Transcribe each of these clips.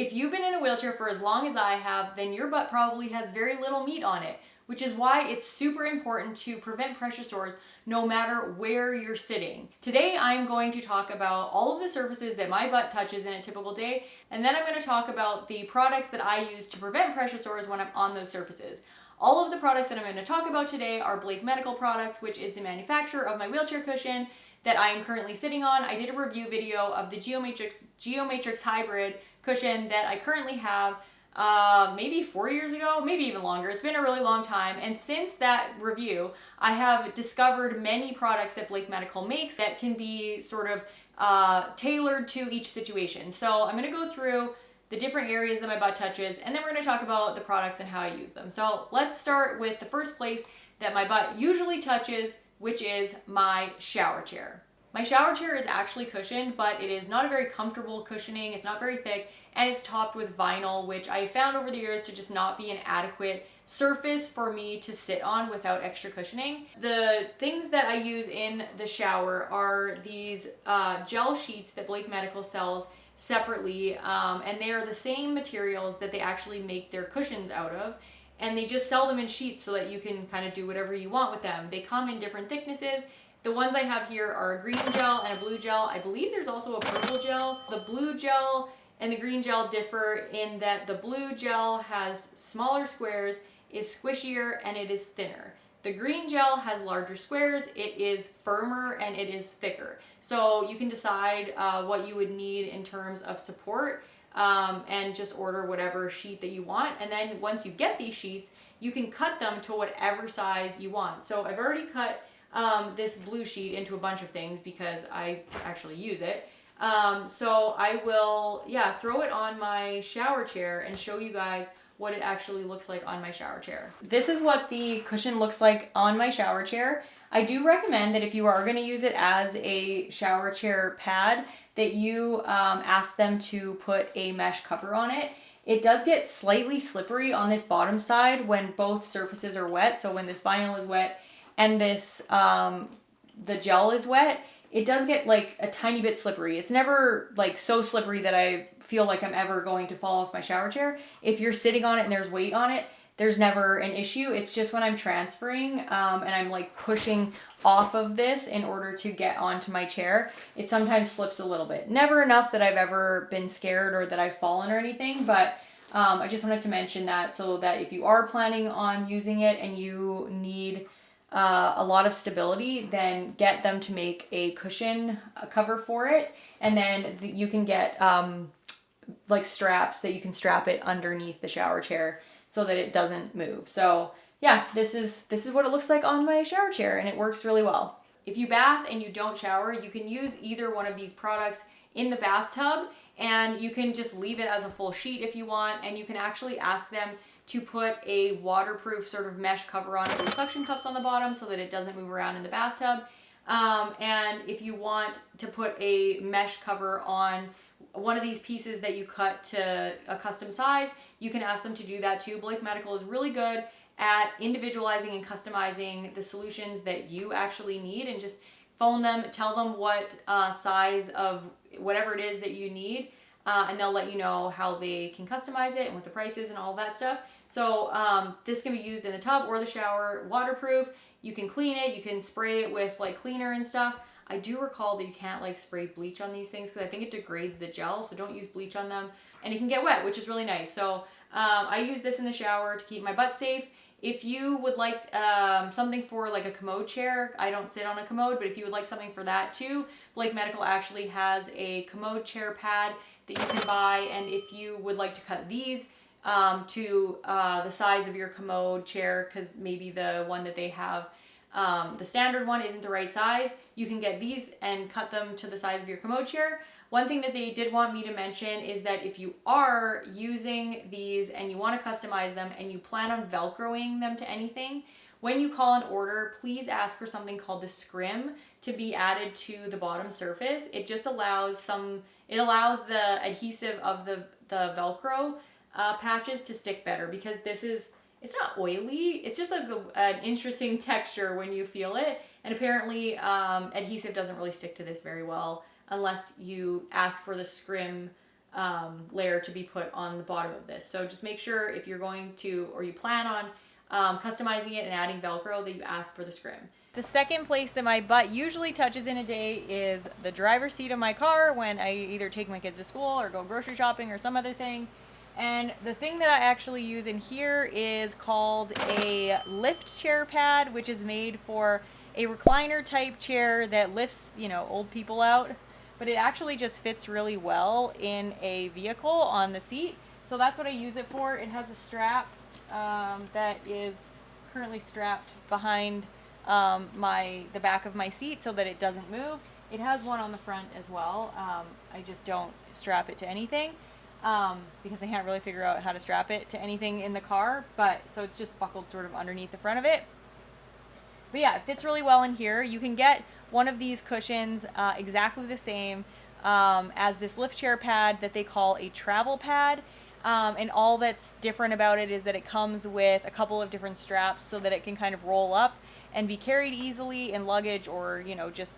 If you've been in a wheelchair for as long as I have, then your butt probably has very little meat on it, which is why it's super important to prevent pressure sores no matter where you're sitting. Today, I'm going to talk about all of the surfaces that my butt touches in a typical day, and then I'm going to talk about the products that I use to prevent pressure sores when I'm on those surfaces. All of the products that I'm going to talk about today are Blake Medical products, which is the manufacturer of my wheelchair cushion that I am currently sitting on. I did a review video of the Geomatrix Hybrid cushion that I currently have maybe 4 years ago, maybe even longer. It's been a really long time. And since that review, I have discovered many products that Blake Medical makes that can be sort of tailored to each situation. So I'm going to go through the different areas that my butt touches, and then we're going to talk about the products and how I use them. So let's start with the first place that my butt usually touches, which is my shower chair. My shower chair is actually cushioned, but it is not a very comfortable cushioning. It's not very thick, and it's topped with vinyl, which I found over the years to just not be an adequate surface for me to sit on without extra cushioning. The things that I use in the shower are these gel sheets that Blake Medical sells separately, and they are the same materials that they actually make their cushions out of, and they just sell them in sheets so that you can kind of do whatever you want with them. They come in different thicknesses. The ones I have here are a green gel and a blue gel. I believe there's also a purple gel. The blue gel and the green gel differ in that the blue gel has smaller squares, is squishier, and it is thinner. The green gel has larger squares, it is firmer, and it is thicker. So you can decide what you would need in terms of support and just order whatever sheet that you want. And then once you get these sheets, you can cut them to whatever size you want. So I've already cut this blue sheet into a bunch of things because I actually use it. So I will, throw it on my shower chair and show you guys what it actually looks like on my shower chair. This is what the cushion looks like on my shower chair. I do recommend that if you are going to use it as a shower chair pad, that you ask them to put a mesh cover on it. It does get slightly slippery on this bottom side when both surfaces are wet. So when this vinyl is wet and this the gel is wet, it does get like a tiny bit slippery. It's never like so slippery that I feel like I'm ever going to fall off my shower chair. If you're sitting on it and there's weight on it, there's never an issue. It's just when I'm transferring and I'm like pushing off of this in order to get onto my chair, it sometimes slips a little bit. Never enough that I've ever been scared or that I've fallen or anything, but I just wanted to mention that so that if you are planning on using it and you need a lot of stability, then get them to make a cushion cover for it, and then you can get like straps that you can strap it underneath the shower chair so that it doesn't move. So yeah, this is what it looks like on my shower chair, and it works really well. If you bath and you don't shower, you can use either one of these products in the bathtub, and you can just leave it as a full sheet if you want, and you can actually ask them to put a waterproof sort of mesh cover on it with suction cups on the bottom so that it doesn't move around in the bathtub. And if you want to put a mesh cover on one of these pieces that you cut to a custom size, you can ask them to do that too. Blake Medical is really good at individualizing and customizing the solutions that you actually need, and just phone them, tell them what size of whatever it is that you need, and they'll let you know how they can customize it and what the price is and all that stuff. So this can be used in the tub or the shower, waterproof. You can clean it, you can spray it with like cleaner and stuff. I do recall that you can't like spray bleach on these things because I think it degrades the gel, so don't use bleach on them. And it can get wet, which is really nice. So I use this in the shower to keep my butt safe. If you would like something for like a commode chair, I don't sit on a commode, but if you would like something for that too, Blake Medical actually has a commode chair pad that you can buy. And if you would like to cut these to the size of your commode chair, because maybe the one that they have, the standard one isn't the right size, you can get these and cut them to the size of your commode chair. One thing that they did want me to mention is that if you are using these and you want to customize them and you plan on Velcroing them to anything, when you call an order, please ask for something called the scrim to be added to the bottom surface. It just allows the adhesive of the Velcro patches to stick better, because it's not oily, it's just like an interesting texture when you feel it. And apparently adhesive doesn't really stick to this very well unless you ask for the scrim layer to be put on the bottom of this. So just make sure if you're going to, or you plan on customizing it and adding Velcro, that you ask for the scrim. The second place that my butt usually touches in a day is the driver's seat of my car when I either take my kids to school or go grocery shopping or some other thing. And the thing that I actually use in here is called a lift chair pad, which is made for a recliner type chair that lifts, you know, old people out. But it actually just fits really well in a vehicle on the seat. So that's what I use it for. It has a strap that is currently strapped behind the back of my seat so that it doesn't move. It has one on the front as well. I just don't strap it to anything because I can't really figure out how to strap it to anything in the car. But so it's just buckled sort of underneath the front of it. But yeah, it fits really well in here. You can get one of these cushions exactly the same as this lift chair pad that they call a travel pad. And all that's different about it is that it comes with a couple of different straps so that it can kind of roll up and be carried easily in luggage, or, you know, just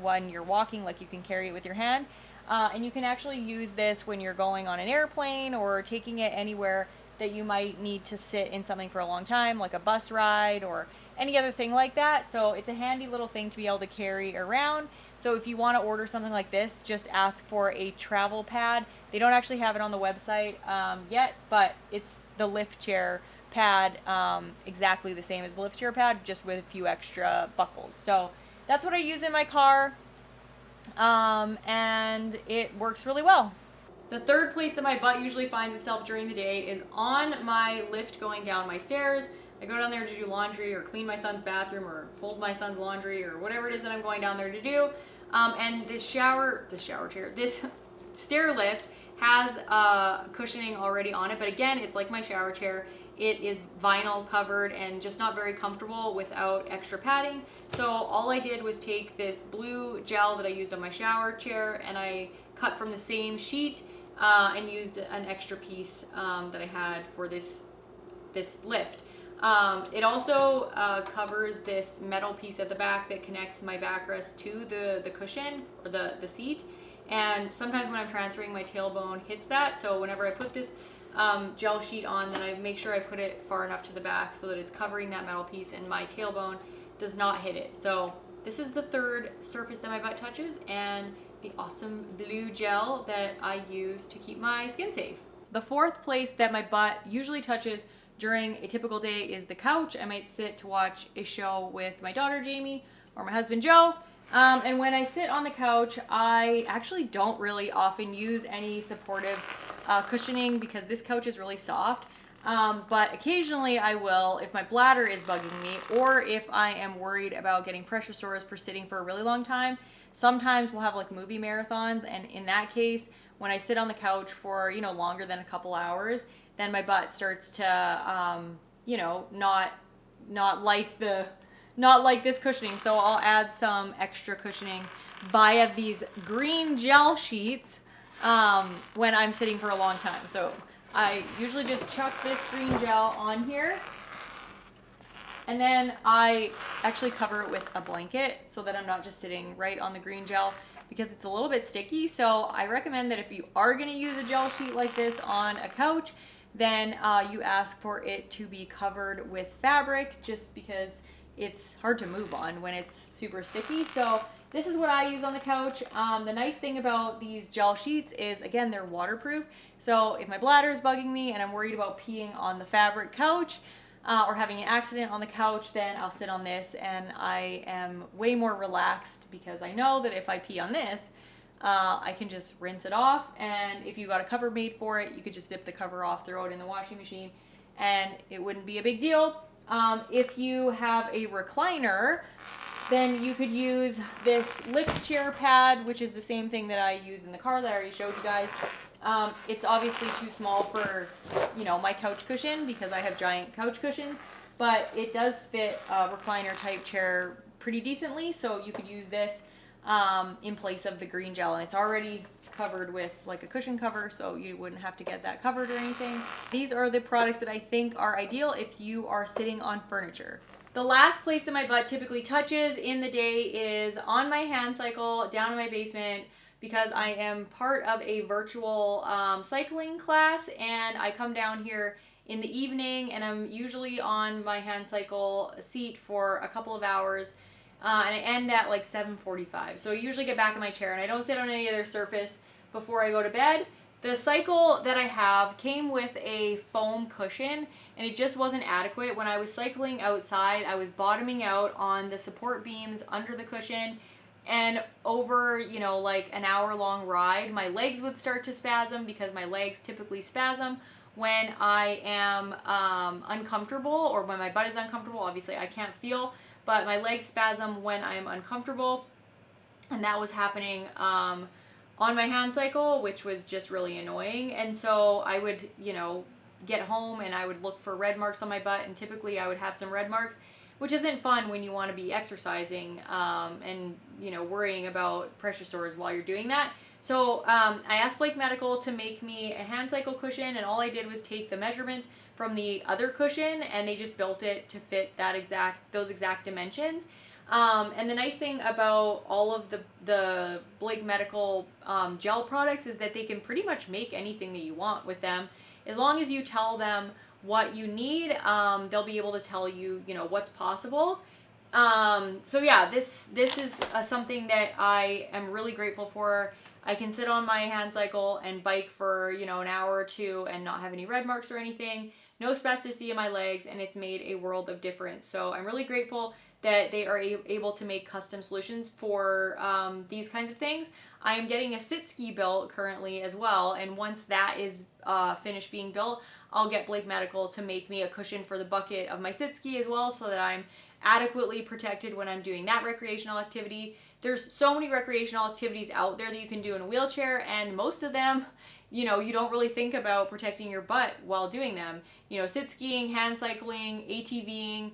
when you're walking, like you can carry it with your hand. And you can actually use this when you're going on an airplane or taking it anywhere that you might need to sit in something for a long time, like a bus ride or any other thing like that. So it's a handy little thing to be able to carry around. So if you want to order something like this, just ask for a travel pad. They don't actually have it on the website yet, but it's the lift chair pad, exactly the same as the lift chair pad, just with a few extra buckles. So that's what I use in my car, and it works really well. The third place that my butt usually finds itself during the day is on my lift going down my stairs. I go down there to do laundry or clean my son's bathroom or fold my son's laundry or whatever it is that I'm going down there to do. And this stair lift has cushioning already on it, but again, it's like my shower chair. It is vinyl covered and just not very comfortable without extra padding. So all I did was take this blue gel that I used on my shower chair and I cut from the same sheet and used an extra piece that I had for this lift. It also covers this metal piece at the back that connects my backrest to the cushion or the seat. And sometimes when I'm transferring, my tailbone hits that. So whenever I put this gel sheet on, then I make sure I put it far enough to the back so that it's covering that metal piece and my tailbone does not hit it. So this is the third surface that my butt touches, and the awesome blue gel that I use to keep my skin safe. The fourth place that my butt usually touches during a typical day is the couch. I might sit to watch a show with my daughter Jamie or my husband Joe. And when I sit on the couch, I actually don't really often use any supportive cushioning because this couch is really soft. But occasionally I will if my bladder is bugging me or if I am worried about getting pressure sores for sitting for a really long time. Sometimes we'll have like movie marathons, and in that case, when I sit on the couch for, you know, longer than a couple hours, then my butt starts to, you know, not like this cushioning. So I'll add some extra cushioning via these green gel sheets when I'm sitting for a long time. So I usually just chuck this green gel on here, and then I actually cover it with a blanket so that I'm not just sitting right on the green gel, because it's a little bit sticky. So I recommend that if you are going to use a gel sheet like this on a couch, then you ask for it to be covered with fabric, just because it's hard to move on when it's super sticky. So this is what I use on the couch. The nice thing about these gel sheets is, again, they're waterproof. So if my bladder is bugging me and I'm worried about peeing on the fabric couch or having an accident on the couch, then I'll sit on this and I am way more relaxed, because I know that if I pee on this, I can just rinse it off. And if you got a cover made for it, you could just zip the cover off, throw it in the washing machine, and it wouldn't be a big deal. If you have a recliner, then you could use this lift chair pad, which is the same thing that I use in the car that I already showed you guys. It's obviously too small for, you know, my couch cushion because I have giant couch cushions, but it does fit a recliner type chair pretty decently. So you could use this in place of the green gel, and it's already covered with like a cushion cover, so you wouldn't have to get that covered or anything. These are the products that I think are ideal if you are sitting on furniture. The last place that my butt typically touches in the day is on my hand cycle down in my basement, because I am part of a virtual cycling class, and I come down here in the evening, and I'm usually on my hand cycle seat for a couple of hours, and I end at like 7:45. So I usually get back in my chair, and I don't sit on any other surface before I go to bed. The cycle that I have came with a foam cushion, and it just wasn't adequate. When I was cycling outside, I was bottoming out on the support beams under the cushion, and over, like an hour-long ride, my legs would start to spasm, because my legs typically spasm when I am uncomfortable, or when my butt is uncomfortable. Obviously, I can't feel, but my legs spasm when I am uncomfortable, and that was happening on my hand cycle, which was just really annoying. And so I would, get home, and I would look for red marks on my butt, and typically I would have some red marks, which isn't fun when you want to be exercising and worrying about pressure sores while you're doing that. So I asked Blake Medical to make me a hand cycle cushion, and all I did was take the measurements from the other cushion, and they just built it to fit those exact dimensions. And the nice thing about all of the Blake Medical gel products is that they can pretty much make anything that you want with them. As long as you tell them what you need, they'll be able to tell you, what's possible. So yeah, this is something that I am really grateful for. I can sit on my hand cycle and bike for, an hour or two and not have any red marks or anything. No spasticity in my legs, and it's made a world of difference. So I'm really grateful that they are able to make custom solutions for these kinds of things. I am getting a sit ski built currently as well, and once that is finished being built, I'll get Blake Medical to make me a cushion for the bucket of my sit ski as well, so that I'm adequately protected when I'm doing that recreational activity. There's so many recreational activities out there that you can do in a wheelchair, and most of them, you don't really think about protecting your butt while doing them. Sit skiing, hand cycling, ATVing,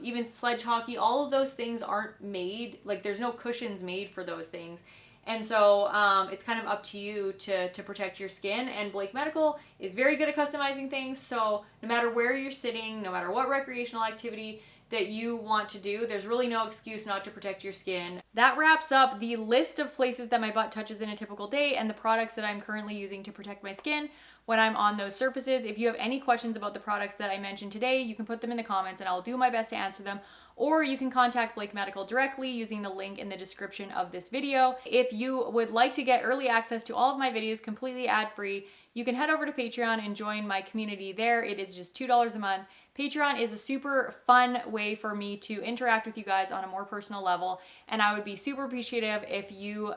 even sledge hockey, all of those things aren't made, like there's no cushions made for those things. And so it's kind of up to you to protect your skin. And Blake Medical is very good at customizing things. So no matter where you're sitting, no matter what recreational activity that you want to do, there's really no excuse not to protect your skin. That wraps up the list of places that my butt touches in a typical day, and the products that I'm currently using to protect my skin when I'm on those surfaces. If you have any questions about the products that I mentioned today, you can put them in the comments and I'll do my best to answer them. Or you can contact Blake Medical directly using the link in the description of this video. If you would like to get early access to all of my videos completely ad-free, you can head over to Patreon and join my community there. It is just $2 a month. Patreon is a super fun way for me to interact with you guys on a more personal level, and I would be super appreciative if you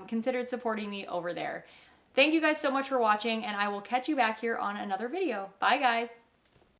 considered supporting me over there. Thank you guys so much for watching, and I will catch you back here on another video. Bye guys!